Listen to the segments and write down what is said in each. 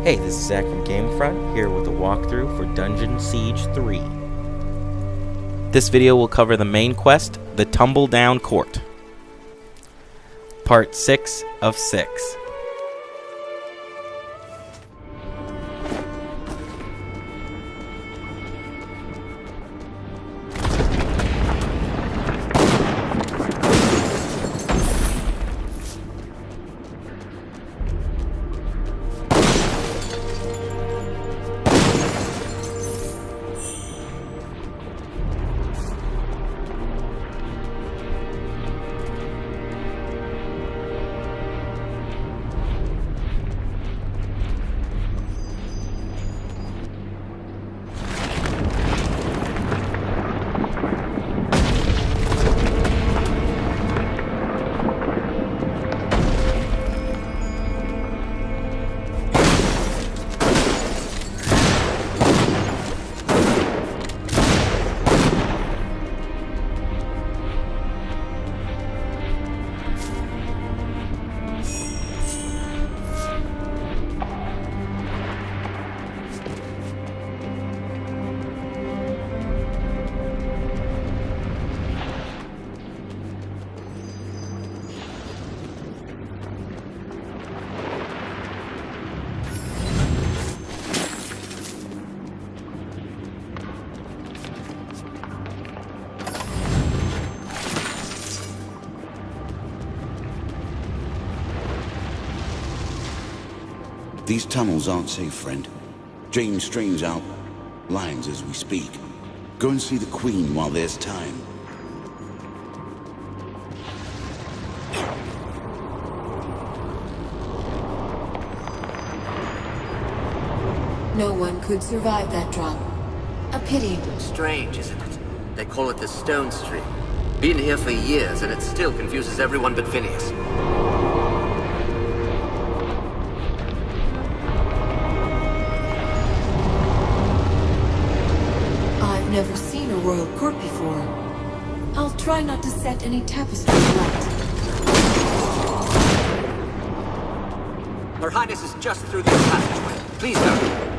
Hey, this is Zach from GameFront, here with a walkthrough for Dungeon Siege 3. This video will cover the main quest, the Tumbledown Court. Part 6 of 6. These tunnels aren't safe, friend. James strains out lines as we speak. Go and see the Queen while there's time. No one could survive that drop. A pity. Strange, isn't it? They call it the Stone Stream. Been here for years, and it still confuses everyone but Phineas. I've never seen a royal court before. I'll try not to set any tapestries alight. Her Highness is just through this passageway. Please hurry.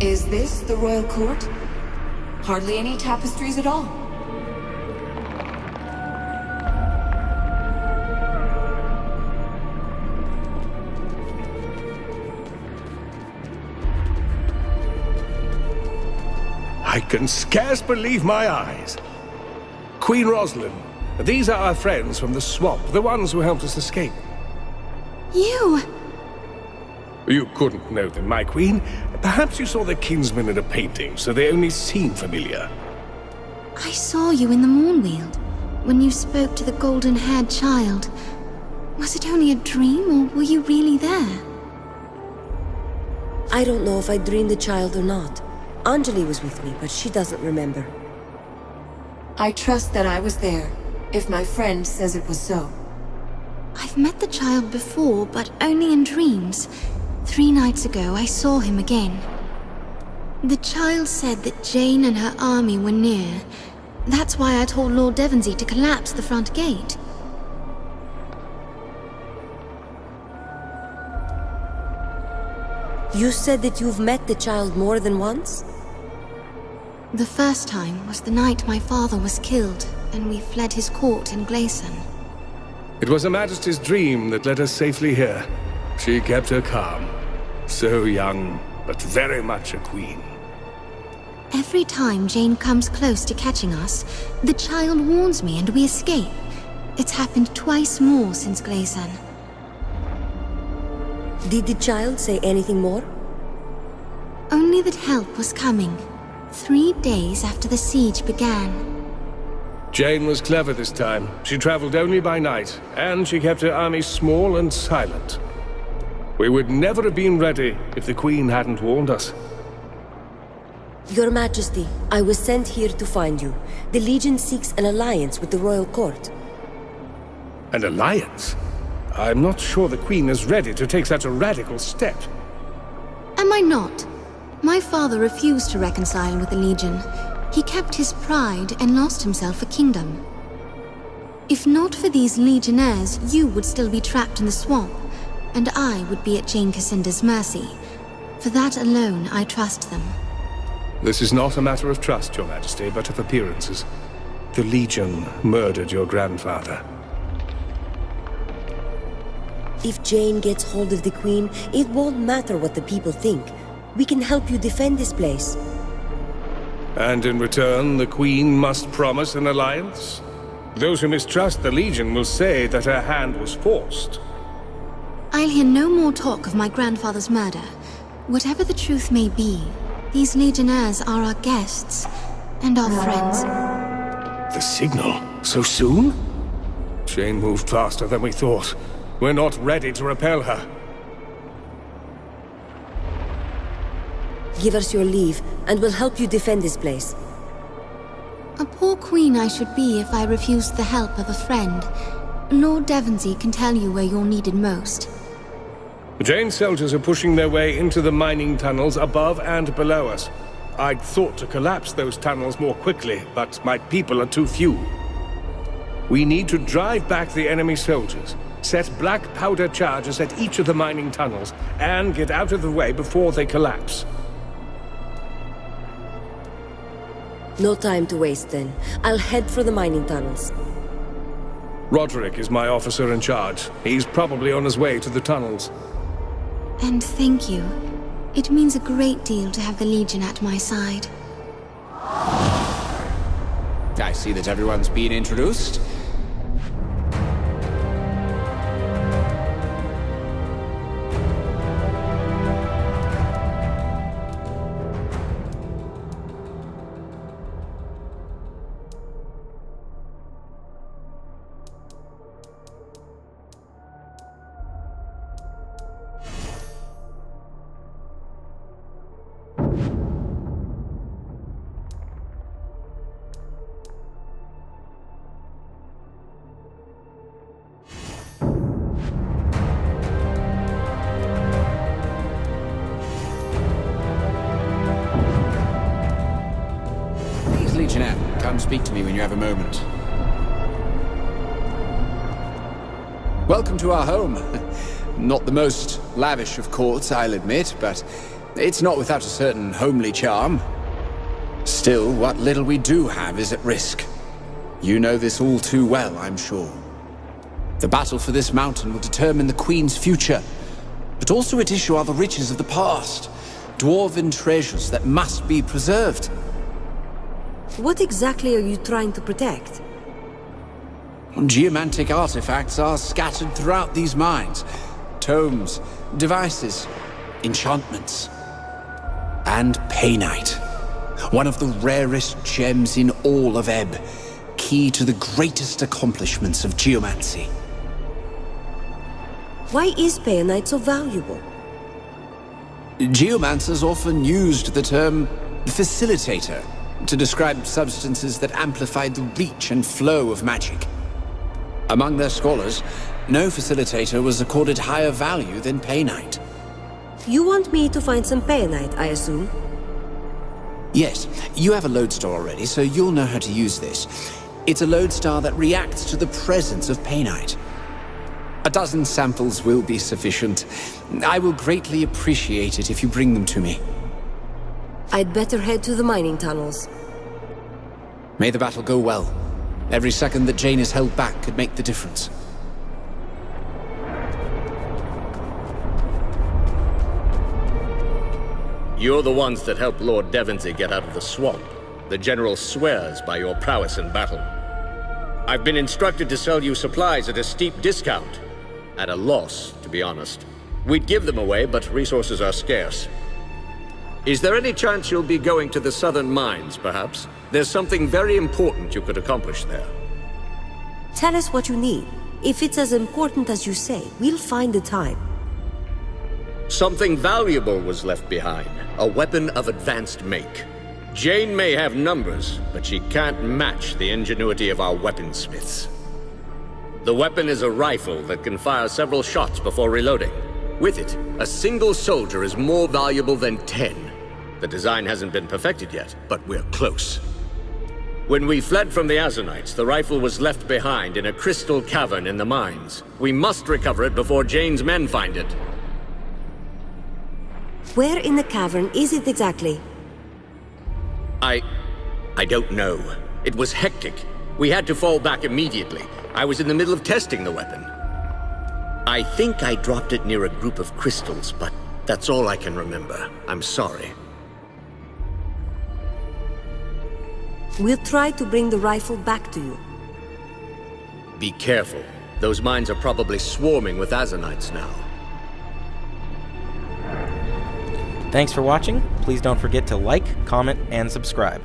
Is this the royal court? Hardly any tapestries at all. I can scarce believe my eyes. Queen Rosalind, these are our friends from the swamp, the ones who helped us escape. You! You couldn't know them, my queen. Perhaps you saw their kinsmen in a painting, so they only seem familiar. I saw you in the Mournweald, when you spoke to the golden-haired child. Was it only a dream, or were you really there? I don't know if I dreamed the child or not. Anjali was with me, but she doesn't remember. I trust that I was there, if my friend says it was so. I've met the child before, but only in dreams. 3 nights ago, I saw him again. The child said that Jane and her army were near. That's why I told Lord Devonsey to collapse the front gate. You said that you've met the child more than once? The first time was the night my father was killed, and we fled his court in Glayson. It was Her Majesty's dream that led us safely here. She kept her calm. So young, but very much a queen. Every time Jane comes close to catching us, the child warns me and we escape. It's happened twice more since Glayson. Did the child say anything more? Only that help was coming. 3 days after the siege began. Jane was clever this time. She traveled only by night, and she kept her army small and silent. We would never have been ready if the Queen hadn't warned us. Your Majesty, I was sent here to find you. The Legion seeks an alliance with the royal court. An alliance? I'm not sure the Queen is ready to take such a radical step. Am I not? My father refused to reconcile with the Legion. He kept his pride and lost himself a kingdom. If not for these Legionnaires, you would still be trapped in the swamp, and I would be at Jane Cassinda's mercy. For that alone, I trust them. This is not a matter of trust, Your Majesty, but of appearances. The Legion murdered your grandfather. If Jane gets hold of the Queen, it won't matter what the people think. We can help you defend this place. And in return, the Queen must promise an alliance? Those who mistrust the Legion will say that her hand was forced. I'll hear no more talk of my grandfather's murder. Whatever the truth may be, these Legionnaires are our guests and our friends. The signal? So soon? Jane moved faster than we thought. We're not ready to repel her. Give us your leave, and we'll help you defend this place. A poor queen I should be if I refused the help of a friend. Lord Devonsey can tell you where you're needed most. Jane's soldiers are pushing their way into the mining tunnels above and below us. I'd thought to collapse those tunnels more quickly, but my people are too few. We need to drive back the enemy soldiers, set black powder charges at each of the mining tunnels, and get out of the way before they collapse. No time to waste then. I'll head for the mining tunnels. Roderick is my officer in charge. He's probably on his way to the tunnels. And thank you. It means a great deal to have the Legion at my side. I see that everyone's been introduced. Legionnaire, come speak to me when you have a moment. Welcome to our home. Not the most lavish of courts, I'll admit, but it's not without a certain homely charm. Still, what little we do have is at risk. You know this all too well, I'm sure. The battle for this mountain will determine the Queen's future, but also at issue are the riches of the past, dwarven treasures that must be preserved. What exactly are you trying to protect? Geomantic artifacts are scattered throughout these mines. Tomes, devices, enchantments. And painite. One of the rarest gems in all of Ebb. Key to the greatest accomplishments of geomancy. Why is painite so valuable? Geomancers often used the term facilitator to describe substances that amplified the reach and flow of magic. Among their scholars, no facilitator was accorded higher value than painite. You want me to find some painite, I assume? Yes, you have a lodestar already, so you'll know how to use this. It's a lodestar that reacts to the presence of painite. A dozen samples will be sufficient. I will greatly appreciate it if you bring them to me. I'd better head to the mining tunnels. May the battle go well. Every second that Jane is held back could make the difference. You're the ones that helped Lord Devonsey get out of the swamp. The General swears by your prowess in battle. I've been instructed to sell you supplies at a steep discount. At a loss, to be honest. We'd give them away, but resources are scarce. Is there any chance you'll be going to the southern mines, perhaps? There's something very important you could accomplish there. Tell us what you need. If it's as important as you say, we'll find the time. Something valuable was left behind. A weapon of advanced make. Jane may have numbers, but she can't match the ingenuity of our weaponsmiths. The weapon is a rifle that can fire several shots before reloading. With it, a single soldier is more valuable than 10. The design hasn't been perfected yet, but we're close. When we fled from the Azanites, the rifle was left behind in a crystal cavern in the mines. We must recover it before Jane's men find it. Where in the cavern is it exactly? I don't know. It was hectic. We had to fall back immediately. I was in the middle of testing the weapon. I think I dropped it near a group of crystals, but that's all I can remember. I'm sorry. We'll try to bring the rifle back to you. Be careful. Those mines are probably swarming with Azanites now. Thanks for watching. Please don't forget to like, comment, and subscribe.